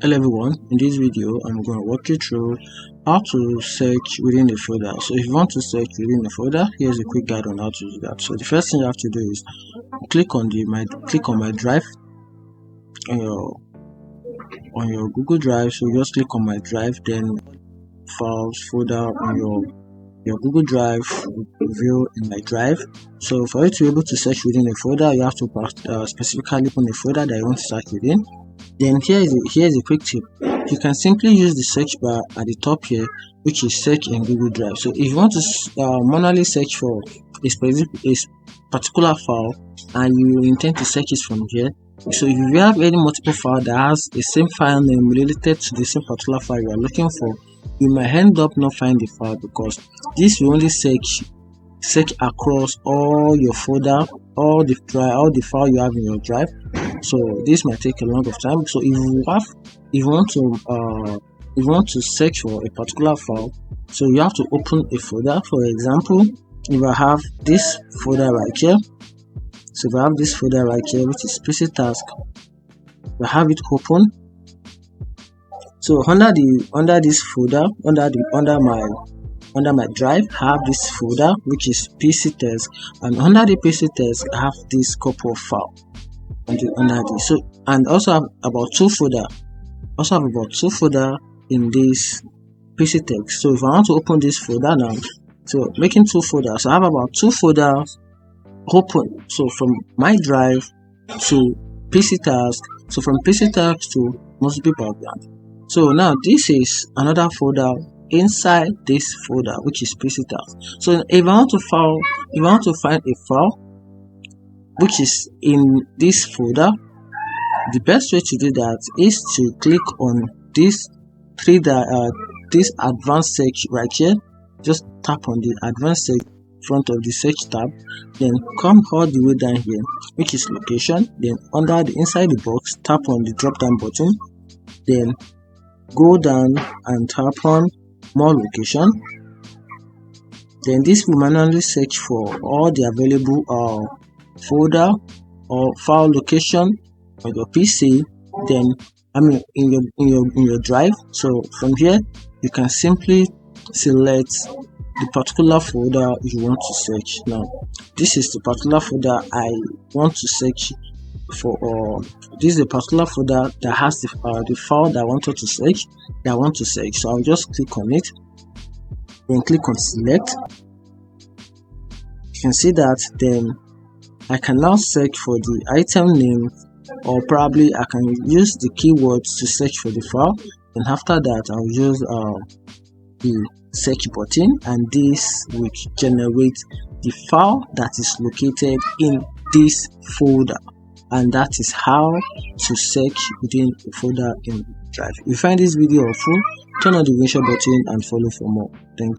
Hello everyone, in this video I'm going to walk you through how to search within the folder. So if you want to search within the folder, here's a quick guide on how to do that. So the first thing you have to do is click on my drive on your Google Drive. So just click on my drive, then files folder on your Google Drive view in my drive. So for you to be able to search within a folder, you have to specifically open a folder that you want to search within. Then here's a quick tip. You can simply use the search bar at the top here, which is search in Google Drive. So if you want to manually search for a particular file and you intend to search it from here, so if you have any multiple file that has the same file name related to the same particular file you are looking for, you might end up not finding the file, because this will only search across all your folder, all the file you have in your drive. So this might take a lot of time. So if you want to search for a particular file, so you have to open a folder. For example, if I have this folder right here, so if I have this folder right here, which is PC task, I have it open. So under this folder, under my drive, I have this folder which is PC test, and under the PC test I have this couple of files under this. So and also have about two folder in this PC text. So if I want to open this folder now, so making two folders, so I have about two folders open. So from my drive to PC task, so from PC task to multiple background. So now this is another folder inside this folder, which is PC task. So if I want to find a file which is in this folder, the best way to do that is to click on this this advanced search right here. Just tap on the advanced search front of the search tab, then come all the way down here, which is location. Then inside the box, tap on the drop down button, then go down and tap on more location. Then this will manually search for all the available folder or file location on your PC, then in your drive. So from here you can simply select the particular folder you want to search. Now this is the particular folder I want to search for, this is a particular folder that has the file that I want to search. So I'll just click on it, then click on select. You can see that then I can now search for the item name, or probably I can use the keywords to search for the file. And after that I'll use the search button, and this will generate the file that is located in this folder. And that is how to search within a folder in Drive. If you find this video helpful, turn on the share button and follow for more. Thank you.